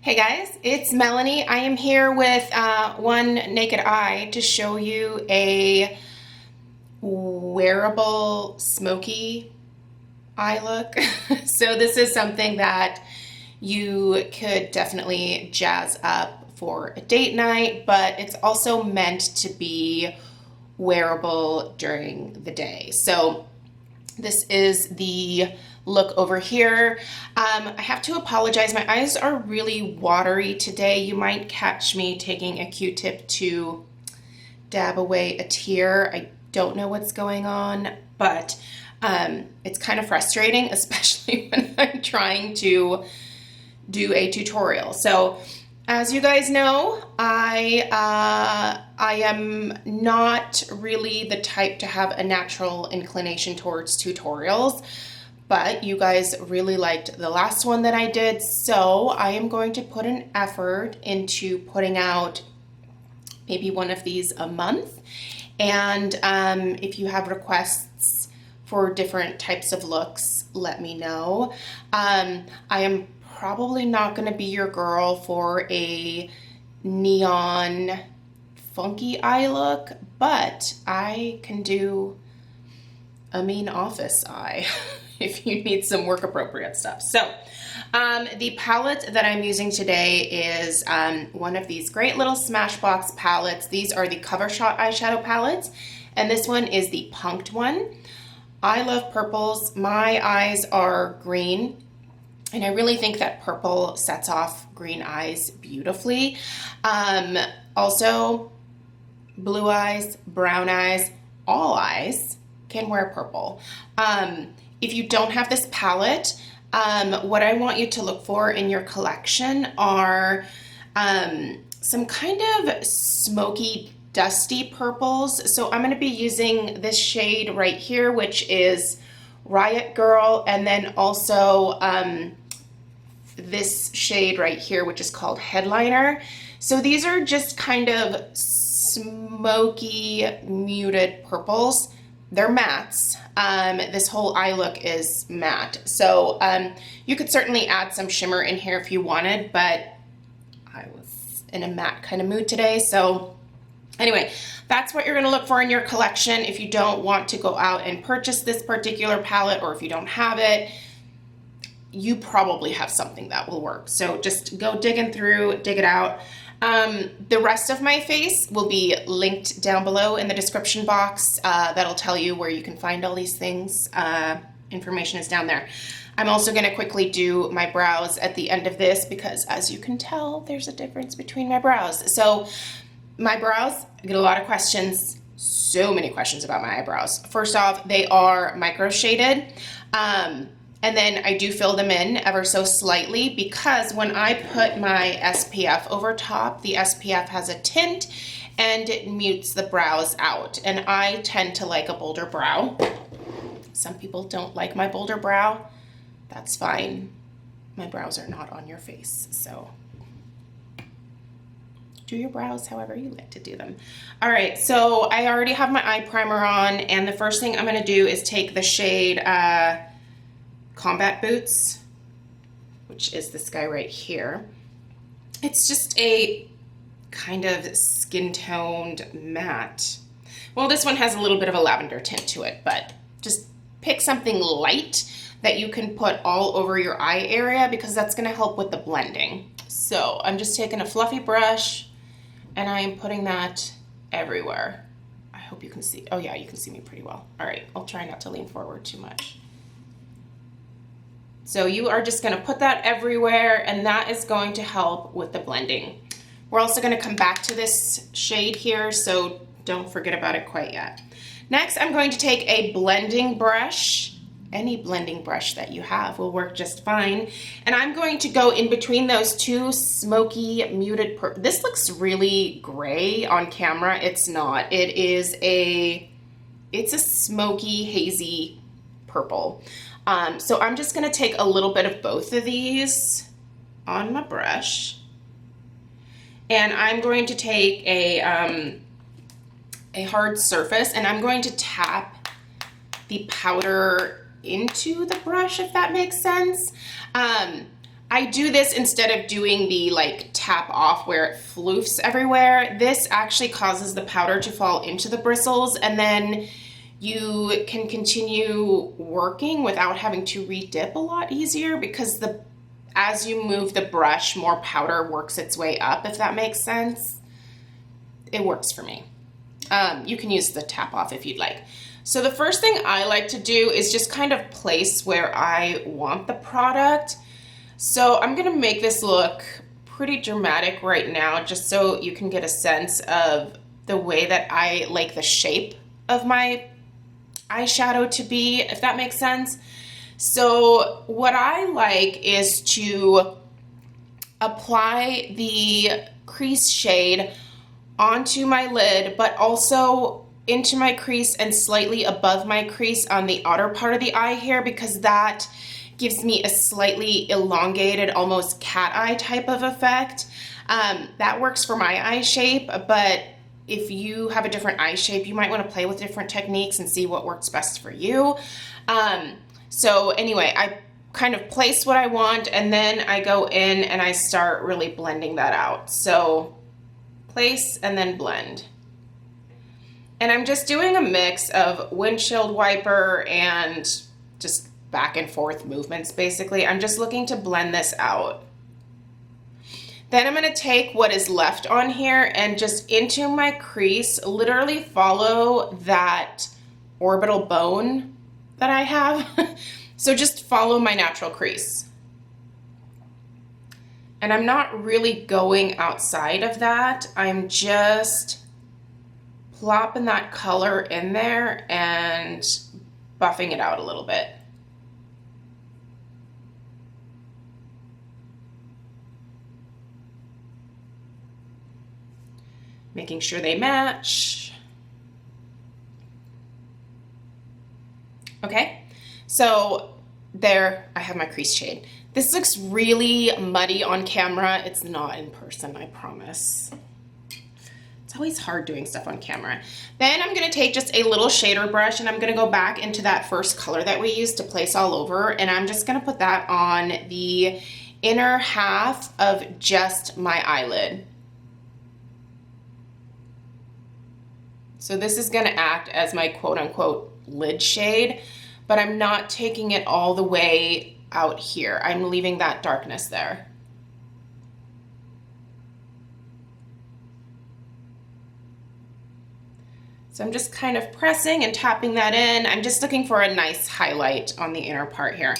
Hey guys, it's Melanie. I am here with one naked eye to show you a wearable smoky eye look. So this is something that you could definitely jazz up for a date night, but it's also meant to be wearable during the day. So this is the look over here. I have to apologize. My eyes are really watery today. You might catch me taking a Q-tip to dab away a tear. I don't know what's going on, but it's kind of frustrating, especially when I'm trying to do a tutorial. So as you guys know, I am not really the type to have a natural inclination towards tutorials, but you guys really liked the last one that I did, so I am going to put an effort into putting out maybe one of these a month. And if you have requests for different types of looks, let me know. I am probably not going to be your girl for a neon funky eye look, but I can do a mean office eye if you need some work appropriate stuff. So the palette that I'm using today is one of these great little Smashbox palettes. These are the Cover Shot eyeshadow palettes, and this one is the punked one. I love purples. My eyes are green, and I really think that purple sets off green eyes beautifully. Also, blue eyes, brown eyes, all eyes can wear purple. If you don't have this palette, what I want you to look for in your collection are some kind of smoky, dusty purples. So I'm going to be using this shade right here, which is Riot Girl, and then also this shade right here, which is called Headliner. So these are just kind of smoky, muted purples. They're mattes. This whole eye look is matte. So you could certainly add some shimmer in here if you wanted, but I was in a matte kind of mood today. So anyway, that's what you're gonna look for in your collection. If you don't want to go out and purchase this particular palette, or if you don't have it, you probably have something that will work. So just go digging through, dig it out. The rest of my face will be linked down below in the description box. That'll tell you where you can find all these things. Information is down there. I'm also going to quickly do my brows at the end of this because, as you can tell, there's a difference between my brows. So my brows, I get a lot of questions, so many questions about my eyebrows. First off, they are micro shaded. And then I do fill them in ever so slightly because when I put my SPF over top, the SPF has a tint and it mutes the brows out. And I tend to like a bolder brow. Some people don't like my bolder brow. That's fine. My brows are not on your face, so do your brows however you like to do them. All right, so I already have my eye primer on, and the first thing I'm gonna do is take the shade Combat Boots, which is this guy right here. It's just a kind of skin-toned matte. Well, this one has a little bit of a lavender tint to it, but just pick something light that you can put all over your eye area because that's gonna help with the blending. So I'm just taking a fluffy brush and I am putting that everywhere. I hope you can see. Oh yeah, you can see me pretty well. All right, I'll try not to lean forward too much. So you are just gonna put that everywhere, and that is going to help with the blending. We're also gonna come back to this shade here, so don't forget about it quite yet. Next, I'm going to take a blending brush. Any blending brush that you have will work just fine. And I'm going to go in between those two smoky, muted purple. This looks really gray on camera. It's not. It's a smoky, hazy purple. So I'm just gonna take a little bit of both of these on my brush, and I'm going to take a hard surface, and I'm going to tap the powder into the brush, if that makes sense. I do this instead of doing the like tap off where it floofs everywhere. This actually causes the powder to fall into the bristles, and then you can continue working without having to re-dip a lot easier, because as you move the brush, more powder works its way up, if that makes sense. It works for me. You can use the tap off if you'd like. So the first thing I like to do is just kind of place where I want the product. So I'm gonna make this look pretty dramatic right now, just so you can get a sense of the way that I like the shape of my eyeshadow to be, if that makes sense. So what I like is to apply the crease shade onto my lid, but also into my crease and slightly above my crease on the outer part of the eye here, because that gives me a slightly elongated, almost cat eye type of effect. That works for my eye shape, but if you have a different eye shape, you might want to play with different techniques and see what works best for you. So anyway, I kind of place what I want, and then I go in and I start really blending that out. So place and then blend. And I'm just doing a mix of windshield wiper and just back and forth movements, basically. I'm just looking to blend this out. Then I'm gonna take what is left on here and just into my crease, literally follow that orbital bone that I have. So just follow my natural crease. And I'm not really going outside of that. I'm just plopping that color in there and buffing it out a little bit. Making sure they match. Okay, so there I have my crease shade. This looks really muddy on camera. It's not in person, I promise. It's always hard doing stuff on camera. Then I'm gonna take just a little shader brush and I'm gonna go back into that first color that we used to place all over, and I'm just gonna put that on the inner half of just my eyelid. So this is gonna act as my quote unquote lid shade, but I'm not taking it all the way out here. I'm leaving that darkness there. So I'm just kind of pressing and tapping that in. I'm just looking for a nice highlight on the inner part here.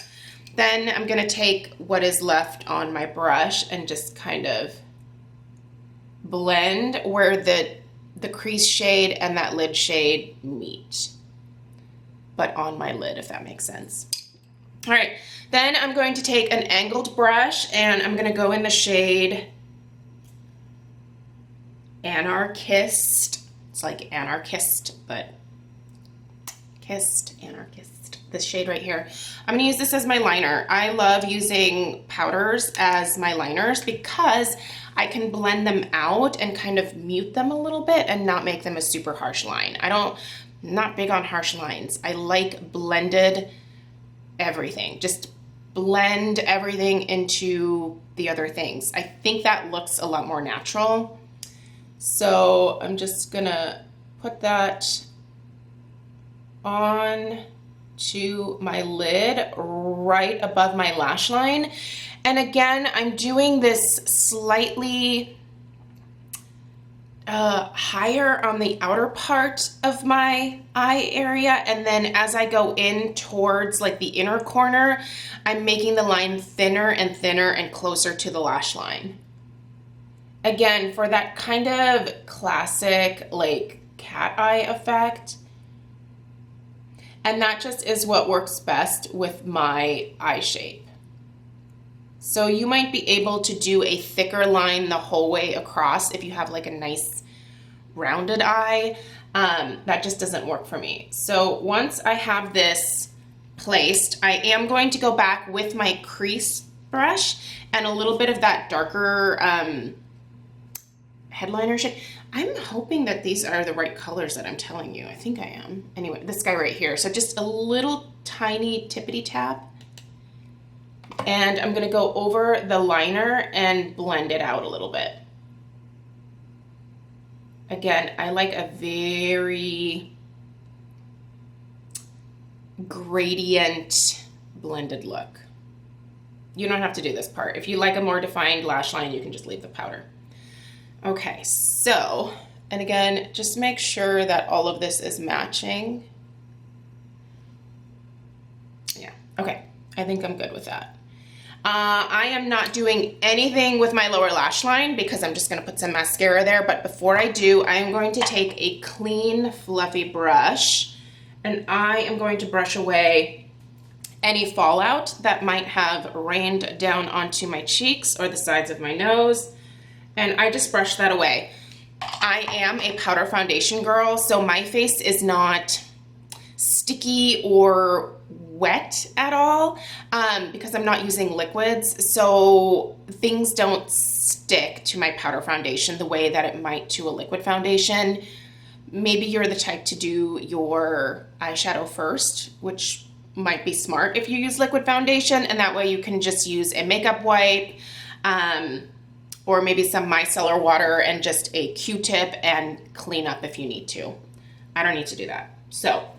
Then I'm gonna take what is left on my brush and just kind of blend where the crease shade and that lid shade meet, but on my lid, if that makes sense. All right, then I'm going to take an angled brush and I'm gonna go in the shade Anarchist. It's like anarchist, but anarchist. This shade right here. I'm gonna use this as my liner. I love using powders as my liners because I can blend them out and kind of mute them a little bit and not make them a super harsh line. I'm not big on harsh lines. I like blended everything. Just blend everything into the other things. I think that looks a lot more natural. So I'm just gonna put that on to my lid right above my lash line. And again, I'm doing this slightly higher on the outer part of my eye area, and then as I go in towards like the inner corner, I'm making the line thinner and thinner and closer to the lash line. Again, for that kind of classic like cat eye effect. And that just is what works best with my eye shape. So you might be able to do a thicker line the whole way across if you have like a nice rounded eye. That just doesn't work for me. So once I have this placed, I am going to go back with my crease brush and a little bit of that darker headliner shade. I'm hoping that these are the right colors that I'm telling you. I think I am. Anyway, this guy right here. So just a little tiny tippity tap. And I'm gonna go over the liner and blend it out a little bit. Again, I like a very gradient blended look. You don't have to do this part. If you like a more defined lash line, you can just leave the powder. Okay, so, and again, just make sure that all of this is matching. Yeah, okay, I think I'm good with that. I am not doing anything with my lower lash line because I'm just gonna put some mascara there, but before I do, I am going to take a clean, fluffy brush, and I am going to brush away any fallout that might have rained down onto my cheeks or the sides of my nose, and I just brush that away. I am a powder foundation girl, so my face is not sticky or wet at all because I'm not using liquids, so things don't stick to my powder foundation the way that it might to a liquid foundation. Maybe you're the type to do your eyeshadow first, which might be smart if you use liquid foundation, and that way you can just use a makeup wipe or maybe some micellar water and just a Q-tip and clean up if you need to. I don't need to do that. So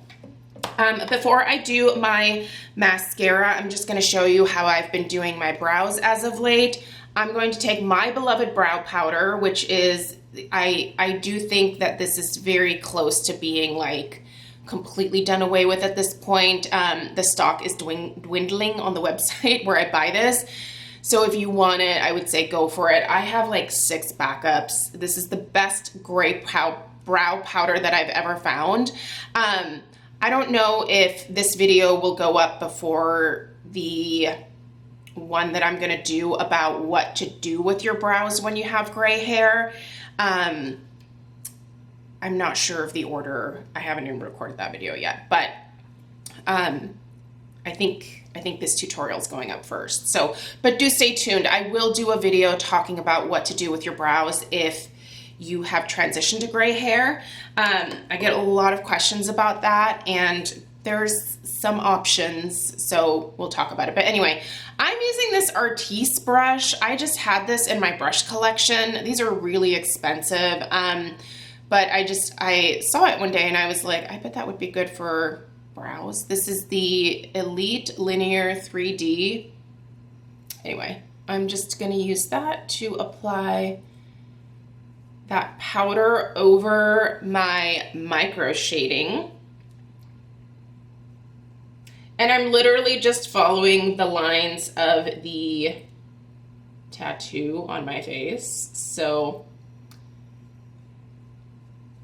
before I do my mascara, I'm just going to show you how I've been doing my brows as of late. I'm going to take my beloved brow powder, which is, I do think that this is very close to being like completely done away with at this point. The stock is dwindling on the website where I buy this. So if you want it, I would say go for it. I have like 6 backups. This is the best gray brow powder that I've ever found. I don't know if this video will go up before the one that I'm gonna do about what to do with your brows when you have gray hair. I'm not sure of the order. I haven't even recorded that video yet, but I think this tutorial is going up first. So, but do stay tuned. I will do a video talking about what to do with your brows if you have transitioned to gray hair. I get a lot of questions about that, and there's some options, so we'll talk about it. But anyway, I'm using this Artiste brush. I just had this in my brush collection. These are really expensive, but I saw it one day and I was like, I bet that would be good for brows. This is the Elite Linear 3D. Anyway, I'm just gonna use that to apply that powder over my micro shading. And I'm literally just following the lines of the tattoo on my face. So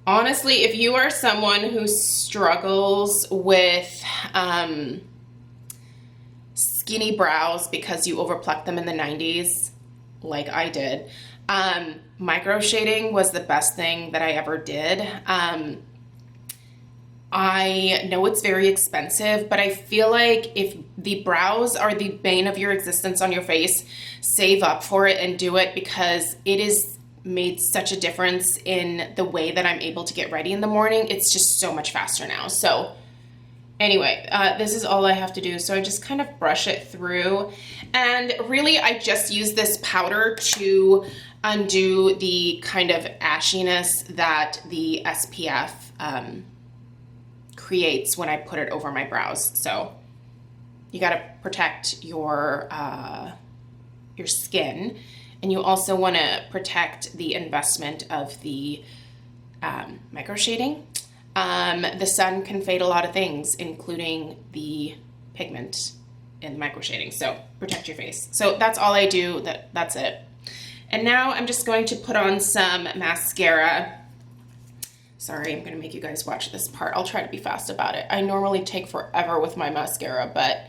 honestly, if you are someone who struggles with skinny brows because you overplucked them in the 90s, like I did, micro shading was the best thing that I ever did. I know it's very expensive, but I feel like if the brows are the bane of your existence on your face, save up for it and do it, because it has made such a difference in the way that I'm able to get ready in the morning. It's just so much faster now. So anyway, this is all I have to do. So I just kind of brush it through, and really I just use this powder to undo the kind of ashiness that the SPF creates when I put it over my brows. So you got to protect your skin, and you also want to protect the investment of the micro shading. The sun can fade a lot of things, including the pigment in micro shading. So protect your face. So that's all I do. That's it. And now I'm just going to put on some mascara. Sorry, I'm gonna make you guys watch this part. I'll try to be fast about it. I normally take forever with my mascara, but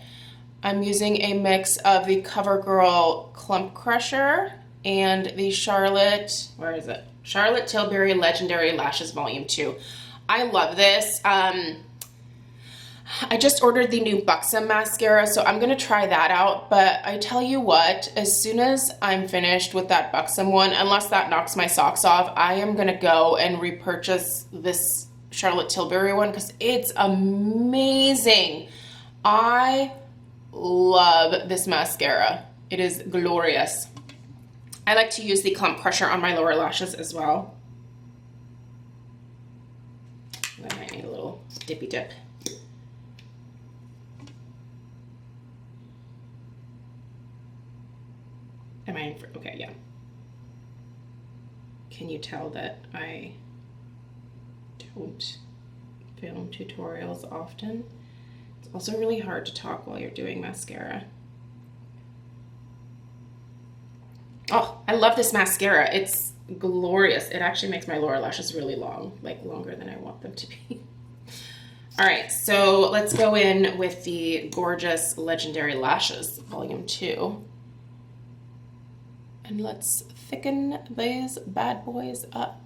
I'm using a mix of the CoverGirl Clump Crusher and the Charlotte Tilbury Legendary Lashes Volume 2. I love this. I just ordered the new Buxom mascara, so I'm gonna try that out. But I tell you what, as soon as I'm finished with that Buxom one, unless that knocks my socks off, I am gonna go and repurchase this Charlotte Tilbury one because it's amazing. I love this mascara. It is glorious. I like to use the clump crusher on my lower lashes as well. I might need a little dippy dip. Am I in for, okay, yeah. Can you tell that I don't film tutorials often? It's also really hard to talk while you're doing mascara. Oh, I love this mascara. It's glorious. It actually makes my lower lashes really long, like longer than I want them to be. All right, so let's go in with the Gorgeous Legendary Lashes, Volume 2. And let's thicken these bad boys up.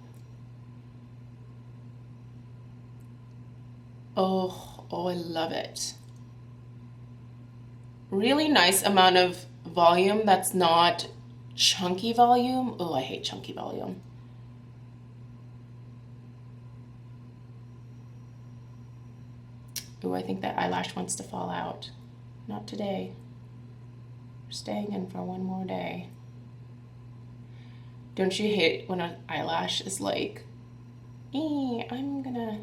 Oh, I love it. Really nice amount of volume that's not chunky volume. Oh, I hate chunky volume. Oh, I think that eyelash wants to fall out. Not today. We're staying in for one more day. Don't you hate when an eyelash is like, I'm gonna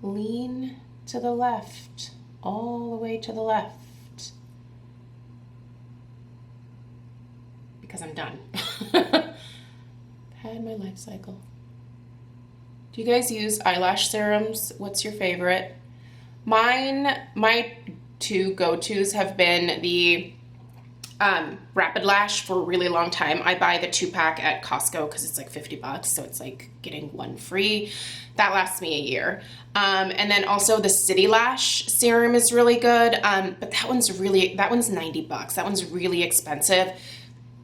lean to the left, all the way to the left, because I'm done. Had my life cycle. Do you guys use eyelash serums? What's your favorite? My two go-tos have been the Rapid Lash for a really long time. I buy the 2-pack at Costco because it's like $50, so it's like getting one free. That lasts me a year. And then also the City Lash serum is really good, but that one's $90. That one's really expensive,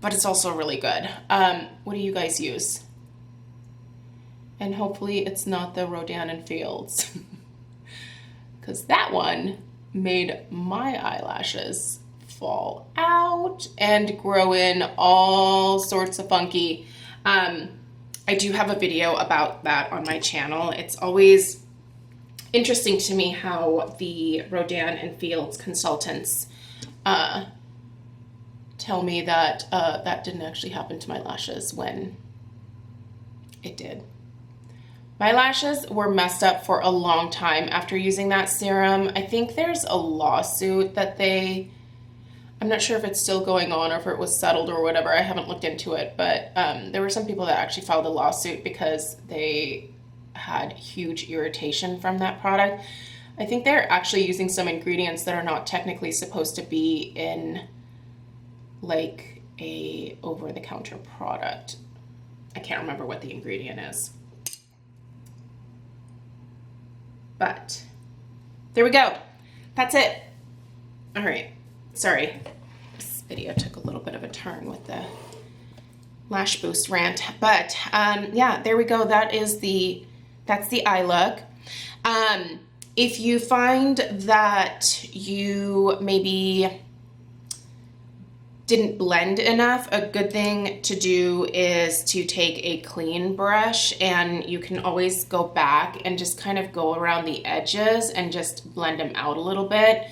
but it's also really good. What do you guys use? And hopefully it's not the Rodan and Fields, because that one made my eyelashes fall out and grow in all sorts of funky. I do have a video about that on my channel. It's always interesting to me how the Rodan and Fields consultants tell me that that didn't actually happen to my lashes when it did. My lashes were messed up for a long time after using that serum. I think there's a lawsuit that I'm not sure if it's still going on or if it was settled or whatever. I haven't looked into it, but there were some people that actually filed a lawsuit because they had huge irritation from that product. I think they're actually using some ingredients that are not technically supposed to be in like a over-the-counter product. I can't remember what the ingredient is. But there we go. That's it. All right. Sorry, this video took a little bit of a turn with the lash boost rant, but yeah, there we go. That's the eye look. If you find that you maybe didn't blend enough, a good thing to do is to take a clean brush, and you can always go back and just kind of go around the edges and just blend them out a little bit.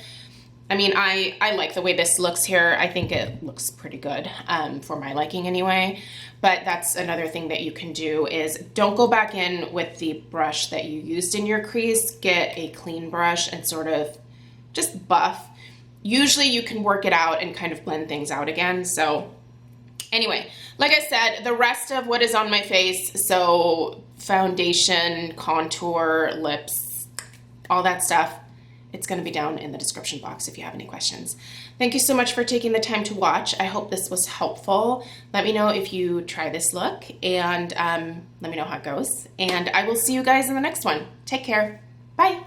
I mean, I like the way this looks here. I think it looks pretty good for my liking anyway. But that's another thing that you can do is don't go back in with the brush that you used in your crease. Get a clean brush and sort of just buff. Usually you can work it out and kind of blend things out again. So anyway, like I said, the rest of what is on my face, so foundation, contour, lips, all that stuff, it's going to be down in the description box if you have any questions. Thank you so much for taking the time to watch. I hope this was helpful. Let me know if you try this look, and let me know how it goes. And I will see you guys in the next one. Take care. Bye.